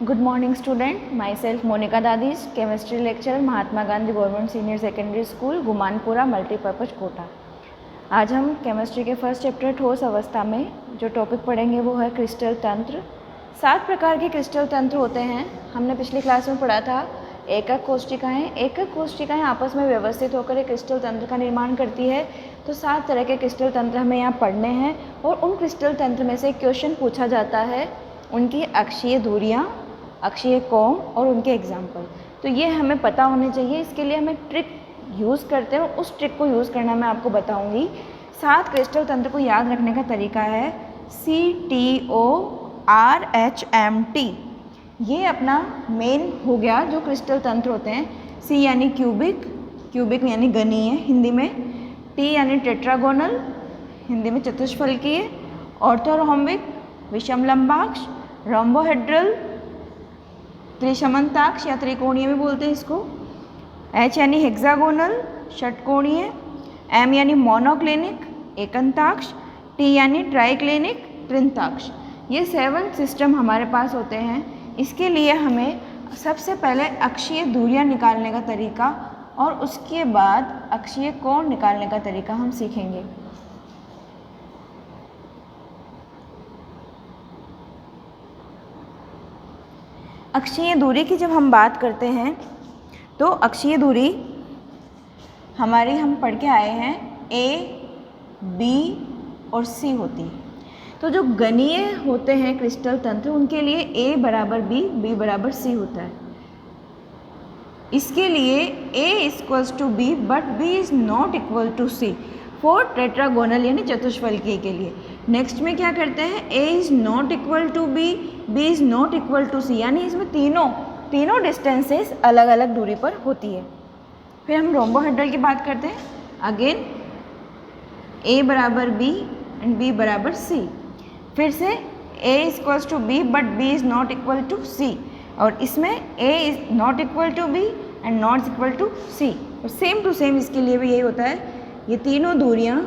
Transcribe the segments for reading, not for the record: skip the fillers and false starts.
Good morning student, myself Monica Dadish, chemistry lecturer Mahatma Gandhi government senior secondary school Gumanpura multipurpose Kota. आज हम chemistry के first chapter ठोस अवस्था में जो टॉपिक पढ़ेंगे वो है क्रिस्टल तंत्र। 7 प्रकार के क्रिस्टल तंत्र होते हैं। हमने पिछली क्लास में पढ़ा था एकक कोशिकाएं। एकक कोशिकाएं आपस में व्यवस्थित होकर एक क्रिस्टल तंत्र का निर्माण करती है। तो 7 तरह के क्रिस्टल तंत्र हमें यहाँ पढ़ने हैं और उन क्रिस्टल तंत्र में से क्वेश्चन पूछा जाता है, उनकी अक्षीय दूरियाँ, अक्षीय कोण और उनके एग्जाम्पल। तो ये हमें पता होने चाहिए। इसके लिए हमें ट्रिक यूज़ करते हैं, उस ट्रिक को यूज़ करना मैं आपको बताऊंगी। 7 क्रिस्टल तंत्र को याद रखने का तरीका है CTORHMT। ये अपना मेन हो गया जो क्रिस्टल तंत्र होते हैं। C यानी क्यूबिक, क्यूबिक यानी गणीय हिंदी में। T यानी टेट्रागोनल, हिंदी में चतुष्फलकीय। ऑर्थोरोम्बिक विषम लंबाक्ष। रोम्बोहेड्रल त्रिशमनताक्ष या त्रिकोणीय भी बोलते हैं इसको। H यानी हेक्सागोनल षटकोणीय। M यानी मोनोक्लिनिक एकंताक्ष। T यानी ट्राइक्लिनिक त्रिंताक्ष। ये 7 सिस्टम हमारे पास होते हैं। इसके लिए हमें सबसे पहले अक्षीय दूरियां निकालने का तरीका और उसके बाद अक्षीय कोण निकालने का तरीका हम सीखेंगे। अक्षीय दूरी की जब हम बात करते हैं तो अक्षीय दूरी हमारी हम पढ़ के आए हैं A, B और C होती है। तो जो गणीय होते हैं क्रिस्टल तंत्र उनके लिए A बराबर B, B बराबर C होता है। इसके लिए A equals to B but B is not equal to C for tetragonal यानी चतुष्फलकीय के लिए। नेक्स्ट में क्या करते हैं, A is not equal to B, B is not equal to C, यानी इसमें तीनों डिस्टेंसेस अलग अलग दूरी पर होती है। फिर हम रोम्बोहेड्रल की बात करते हैं। अगेन A बराबर B एंड B बराबर C। फिर से A equals to B but B is not equal to C, और इसमें A is not equal to B and not equal to C। और सेम टू सेम इसके लिए भी यही होता है। ये तीनों दूरियां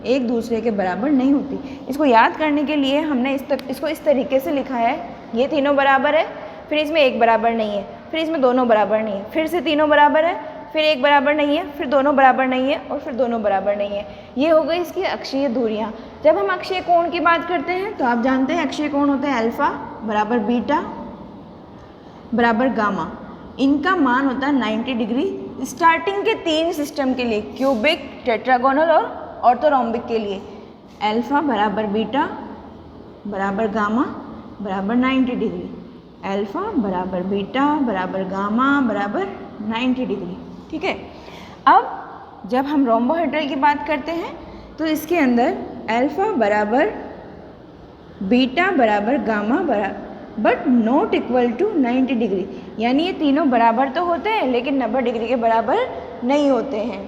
एक दूसरे के बराबर नहीं होती। इसको याद करने के लिए हमने इसको इस तरीके से लिखा है। ये तीनों बराबर है, फिर इसमें एक बराबर नहीं है, फिर इसमें दोनों बराबर नहीं है, फिर से तीनों बराबर है, फिर एक बराबर नहीं है, फिर दोनों बराबर नहीं है और फिर दोनों बराबर नहीं है। ये हो गई इसकी अक्षीय दूरियाँ। जब हम अक्षीय कोण की बात करते हैं तो आप जानते हैं अक्षीय कोण होते हैं अल्फा बराबर बीटा बराबर गामा। इनका मान होता है 90 डिग्री स्टार्टिंग के 3 सिस्टम के लिए, क्यूबिक, टेट्रागोनल और ऑर्थोरोम्बिक के लिए। अल्फा बराबर बीटा बराबर गामा बराबर 90 डिग्री। अल्फा बराबर बीटा बराबर गामा बराबर 90 डिग्री। ठीक है। अब जब हम रोम्बोहेड्रल की बात करते हैं तो इसके अंदर अल्फा बराबर बीटा बराबर गामा बराबर but not equal to 90 degree, यानी ये तीनों बराबर तो होते हैं लेकिन 90 डिग्री के बराबर नहीं होते हैं।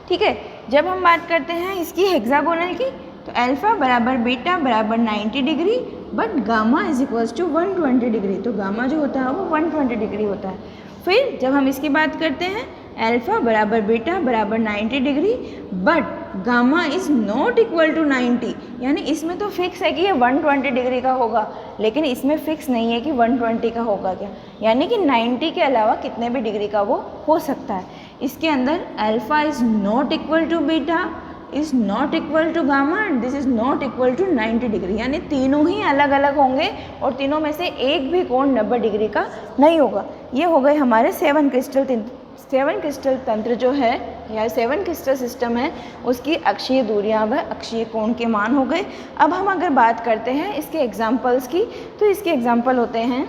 ठीक है। जब हम बात करते हैं इसकी हेक्सागोनल की तो अल्फा बराबर बीटा बराबर 90 degree but gamma is equals to 120 degree. तो गामा जो होता है वो 120 डिग्री होता है। फिर जब हम इसकी बात करते हैं अल्फा बराबर बीटा बराबर 90 degree but gamma is not equal to 90, यानी इसमें तो फिक्स है कि ये 120 डिग्री का होगा, लेकिन इसमें फिक्स नहीं है कि 120 का होगा क्या, यानी कि 90 के अलावा कितने भी डिग्री का वो हो सकता है। इसके अंदर alpha is not equal to beta is not equal to gamma and this is not equal to 90 degree, यानी तीनों ही अलग अलग होंगे और तीनों में से एक भी कोण 90 डिग्री का नहीं होगा। ये हो गए हमारे 7 क्रिस्टल तंत्र जो है या 7 क्रिस्टल सिस्टम है उसकी अक्षीय दूरियां व अक्षीय कोण के मान हो गए। अब हम अगर बात करते हैं इसके एग्जाम्पल्स की तो इसके एग्जाम्पल होते हैं,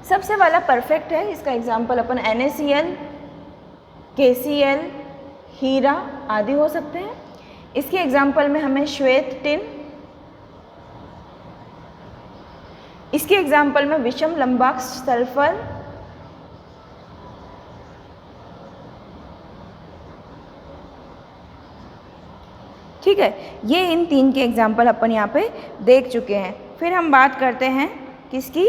सबसे वाला परफेक्ट है। इसका एग्जाम्पल अपन NaCl, KCl, हीरा आदि हो सकते हैं। इसके एग्जाम्पल में हमें श्वेत टिन, इसके एग्जाम्पल में विषम लंबाक्ष सल्फर, ठीक है। ये इन 3 के एग्जाम्पल अपन यहाँ पे देख चुके हैं। फिर हम बात करते हैं किसकी,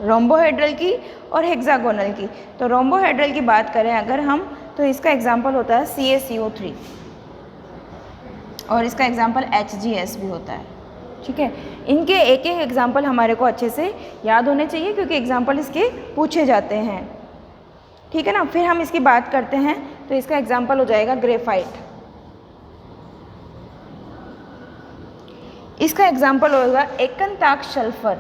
रोम्बोहेड्रल की और हेक्सागोनल की। तो रोम्बोहेड्रल की बात करें अगर हम तो इसका एग्जाम्पल होता है CaCO3। और इसका एग्जाम्पल HGS भी होता है। ठीक है, इनके एक एक एग्जाम्पल हमारे को अच्छे से याद होने चाहिए क्योंकि एग्जाम्पल इसके पूछे जाते हैं। ठीक है ना, फिर हम इसकी बात करते हैं तो इसका एग्जाम्पल हो जाएगा ग्रेफाइट। इसका एग्जाम्पल होगा एकंताक सल्फर।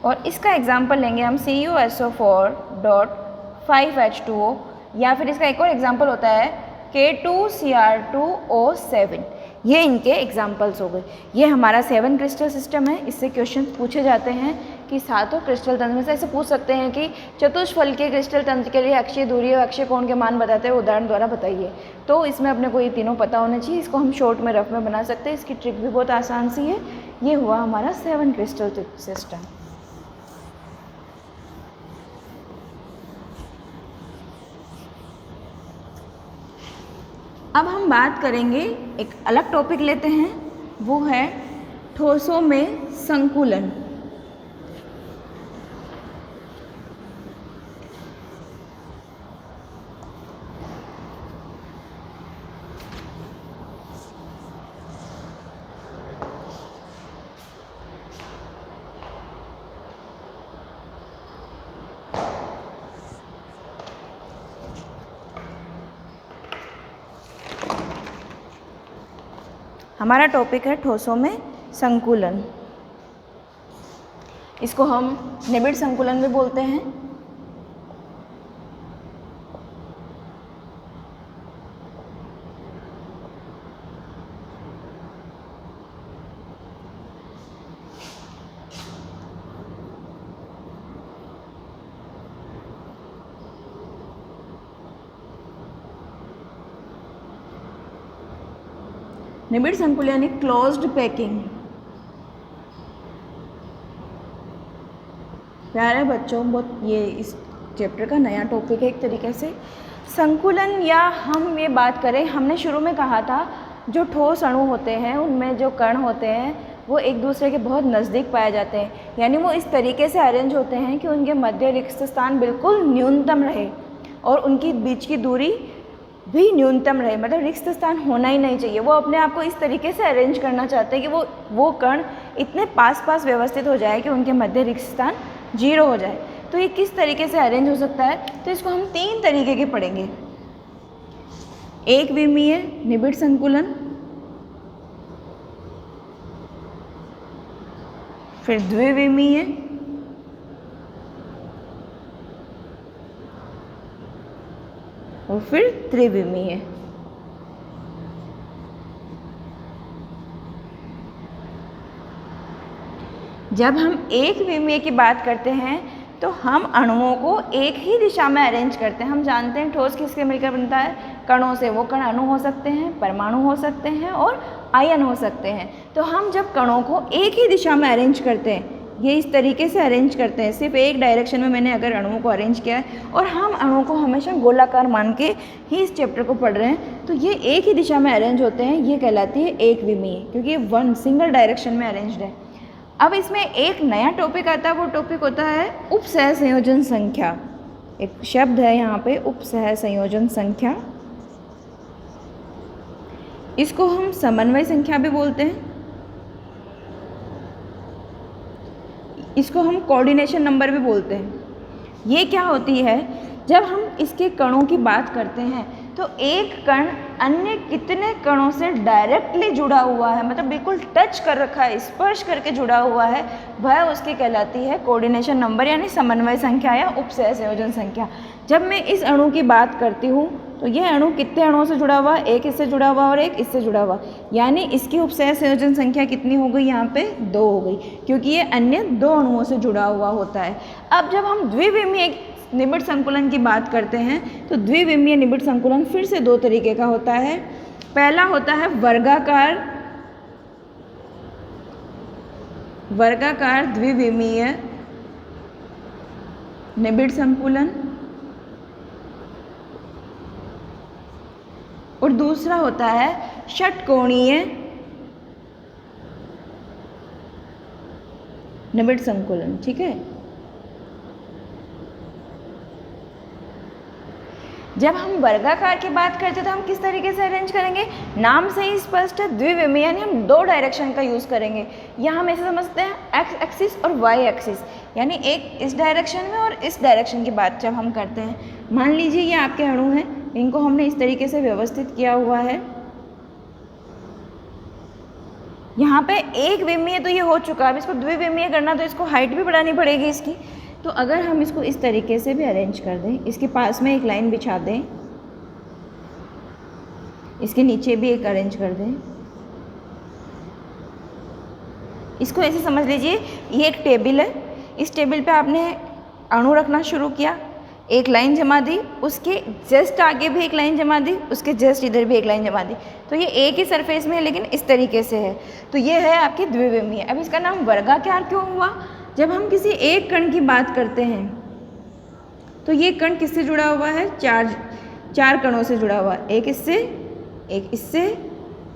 और इसका एग्जाम्पल लेंगे हम CuSO4.5H2O, या फिर इसका एक और एग्जाम्पल होता है K2Cr2O7। ये इनके एग्जाम्पल्स हो गए। ये हमारा 7 क्रिस्टल सिस्टम है। इससे क्वेश्चन पूछे जाते हैं कि सातों क्रिस्टल तंत्र में से ऐसे पूछ सकते हैं कि चतुष्फल के क्रिस्टल तंत्र के लिए अक्षीय दूरी और अक्षीय कोण के मान बताते हैं उदाहरण द्वारा बताइए। तो इसमें अपने को ये तीनों पता होने चाहिए। इसको हम शॉर्ट में रफ में बना सकते हैं। इसकी ट्रिक भी बहुत आसान सी है। ये हुआ हमारा 7 क्रिस्टल सिस्टम। अब हम बात करेंगे, एक अलग टॉपिक लेते हैं, वो है ठोसों में संकुलन। हमारा टॉपिक है ठोसों में संकुलन। इसको हम निबिड़ संकुलन भी बोलते हैं। निबिड़ संकुलन यानी क्लोज्ड पैकिंग। प्यारे बच्चों, बहुत ये इस चैप्टर का नया टॉपिक है एक तरीके से। संकुलन, या हम ये बात करें, हमने शुरू में कहा था जो ठोस अणु होते हैं उनमें जो कण होते हैं वो एक दूसरे के बहुत नज़दीक पाए जाते हैं, यानी वो इस तरीके से अरेंज होते हैं कि उनके मध्य रिक्त स्थान बिल्कुल न्यूनतम रहे और उनकी बीच की दूरी भी न्यूनतम रहे, मतलब रिक्त स्थान होना ही नहीं चाहिए। वो अपने आप को इस तरीके से अरेंज करना चाहते हैं कि वो कण इतने पास पास व्यवस्थित हो जाए कि उनके मध्य रिक्त स्थान 0 हो जाए। तो ये किस तरीके से अरेंज हो सकता है, तो इसको हम 3 तरीके के पढ़ेंगे। एक विमीय निबिड़ संकुलन, फिर द्विविमीय, और फिर त्रिविमीय। जब हम एक विमीय की बात करते हैं तो हम अणुओं को एक ही दिशा में अरेंज करते हैं। हम जानते हैं ठोस किसके मिलकर बनता है, कणों से। वो कण अणु हो सकते हैं, परमाणु हो सकते हैं और आयन हो सकते हैं। तो हम जब कणों को एक ही दिशा में अरेंज करते हैं, ये इस तरीके से अरेंज करते हैं, सिर्फ एक डायरेक्शन में मैंने अगर अणुओं को अरेंज किया है और हम अणुओं को हमेशा गोलाकार मान के ही इस चैप्टर को पढ़ रहे हैं, तो ये एक ही दिशा में अरेंज होते हैं। ये कहलाती है एक विमीय, क्योंकि ये वन सिंगल डायरेक्शन में अरेंज्ड है। अब इसमें एक नया टॉपिक आता है, वो टॉपिक होता है उपसह संयोजन संख्या। एक शब्द है यहाँ पे, उपसह संयोजन संख्या। इसको हम समन्वय संख्या भी बोलते हैं। इसको हम कोऑर्डिनेशन नंबर भी बोलते हैं। ये क्या होती है, जब हम इसके कणों की बात करते हैं तो एक कण अन्य कितने कणों से डायरेक्टली जुड़ा हुआ है, मतलब बिल्कुल टच कर रखा है, स्पर्श करके जुड़ा हुआ है, वह उसकी कहलाती है कोऑर्डिनेशन नंबर यानी समन्वय संख्या या उपसह संयोजन संख्या। जब मैं इस अणु की बात करती हूँ तो यह अणु कितने अणुओं से जुड़ा हुआ है, एक इससे जुड़ा हुआ और एक इससे जुड़ा हुआ, यानी इसकी उपसह संयोजन संख्या कितनी हो गई, यहाँ पे 2 हो गई, क्योंकि ये अन्य 2 अणुओं से जुड़ा हुआ होता है। अब जब हम द्विविमीय निबिड़ संकुलन की बात करते हैं तो द्विविमीय निबिड़ संकुलन फिर से 2 तरीके का होता है। पहला होता है वर्गाकार द्विविमीय निबिड़ संकुलन, और दूसरा होता है षटकोणीय निबिड़ संकुलन। ठीक है, जब हम वर्गाकार की बात करते हैं तो हम किस तरीके से अरेंज करेंगे, नाम से ही स्पष्ट है, द्विविमीय, यानी हम दो डायरेक्शन का यूज़ करेंगे। यहाँ हम ऐसे समझते हैं एक्स एक्सिस और वाई एक्सिस, यानी एक इस डायरेक्शन में और इस डायरेक्शन की बात जब हम करते हैं। मान लीजिए ये आपके अणु हैं, इनको हमने इस तरीके से व्यवस्थित किया हुआ है। यहाँ पे एक विमीय तो ये हो चुका है, अब इसको द्विविमीय करना तो इसको हाइट भी बढ़ानी पड़ेगी इसकी। तो अगर हम इसको इस तरीके से भी अरेंज कर दें, इसके पास में एक लाइन बिछा दें, इसके नीचे भी एक अरेंज कर दें, इसको ऐसे समझ लीजिए ये एक टेबल है, इस टेबल पे आपने अणु रखना शुरू किया, एक लाइन जमा दी, उसके जस्ट आगे भी एक लाइन जमा दी, उसके जस्ट इधर भी एक लाइन जमा दी, तो ये एक ही सरफेस में है लेकिन इस तरीके से है, तो ये है आपकी द्विविमीय। अब इसका नाम वर्गाकार क्यों हुआ, जब हम किसी एक कण की बात करते हैं तो ये कण किससे जुड़ा हुआ है, चार कणों से जुड़ा हुआ है, एक इससे, एक इससे,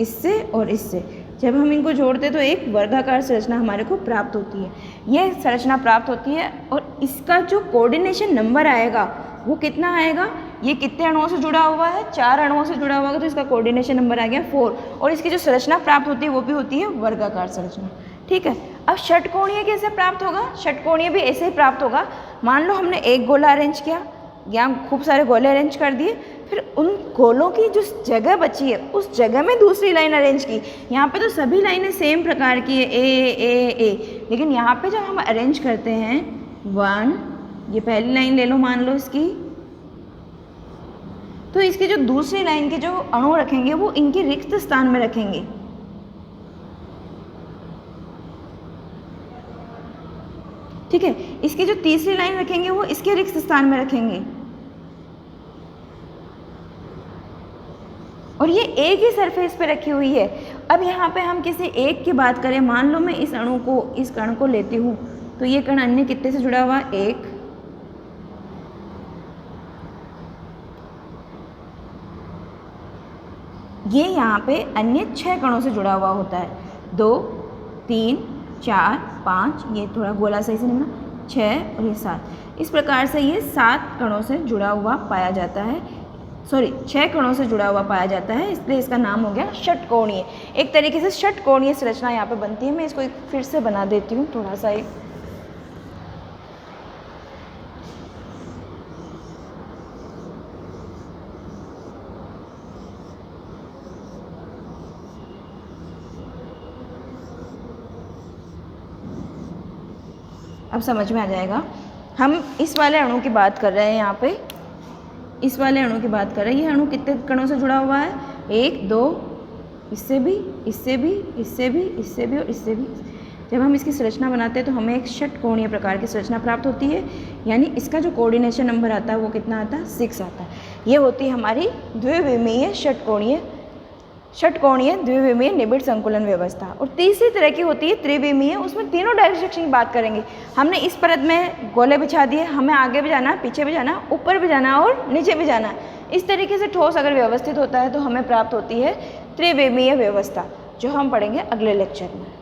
इससे और इससे। जब हम इनको जोड़ते हैं तो एक वर्गाकार संरचना हमारे को प्राप्त होती है। ये संरचना प्राप्त होती है और इसका जो कोऑर्डिनेशन नंबर आएगा वो कितना आएगा, ये कितने अणुओं से जुड़ा हुआ है, 4 अणुओं से जुड़ा हुआ है, तो इसका कोऑर्डिनेशन नंबर आ गया 4, और इसकी जो संरचना प्राप्त होती है वो भी होती है वर्गाकार संरचना। ठीक है, अब षटकोणीय कैसे प्राप्त होगा, षटकोणीय भी ऐसे ही प्राप्त होगा। मान लो हमने एक गोला अरेंज किया, या खूब सारे गोले अरेंज कर दिए, फिर उन गोलों की जो जगह बची है उस जगह में दूसरी लाइन अरेंज की। यहाँ पे तो सभी लाइनें सेम प्रकार की है, ए, लेकिन यहाँ पे जब हम अरेंज करते हैं 1, ये पहली लाइन ले लो मान लो इसकी, तो इसकी जो दूसरी लाइन के जो अणु रखेंगे वो इनके रिक्त स्थान में रखेंगे। ठीक है, इसकी जो तीसरी लाइन रखेंगे वो इसके रिक्त स्थान में रखेंगे, और ये एक ही सरफेस पे रखी हुई है। अब यहाँ पे हम किसी एक की बात करें, मान लो मैं इस अणु को, इस कण को लेती हूँ, तो ये कण अन्य कितने से जुड़ा हुआ, एक, ये यहाँ पे अन्य 6 कणों से जुड़ा हुआ होता है, 2, 3, 4, 5, ये थोड़ा गोला सही से नहीं बना, 6 और ये 7। इस प्रकार से ये 7 कणों से जुड़ा हुआ पाया जाता है, 6 कणों से जुड़ा हुआ पाया जाता है, इसलिए इसका नाम हो गया षटकोणीय। एक तरीके से षटकोणीय संरचना यहाँ पे बनती है। मैं इसको एक फिर से बना देती हूँ थोड़ा सा एक, अब समझ में आ जाएगा। हम इस वाले अणु की बात कर रहे हैं, यहाँ पे इस वाले अणु की बात कर रहे हैं। ये अणु कितने कणों से जुड़ा हुआ है, 1, 2, इससे भी, इससे भी, इससे भी, इससे भी और इससे भी। जब हम इसकी संरचना बनाते हैं तो हमें एक षटकोणीय प्रकार की संरचना प्राप्त होती है, यानी इसका जो कोऑर्डिनेशन नंबर आता है वो कितना आता है, 6 आता है। ये होती है हमारी द्विविमीय षटकोणीय द्विविमीय निबिड़ संकुलन व्यवस्था। और तीसरी तरह की होती है त्रिविमीय, उसमें तीनों डायरेक्शन की बात करेंगे। हमने इस परत में गोले बिछा दिए, हमें आगे भी जाना, पीछे भी जाना, ऊपर भी जाना और नीचे भी जाना। इस तरीके से ठोस अगर व्यवस्थित होता है तो हमें प्राप्त होती है त्रिविमीय व्यवस्था, जो हम पढ़ेंगे अगले लेक्चर में।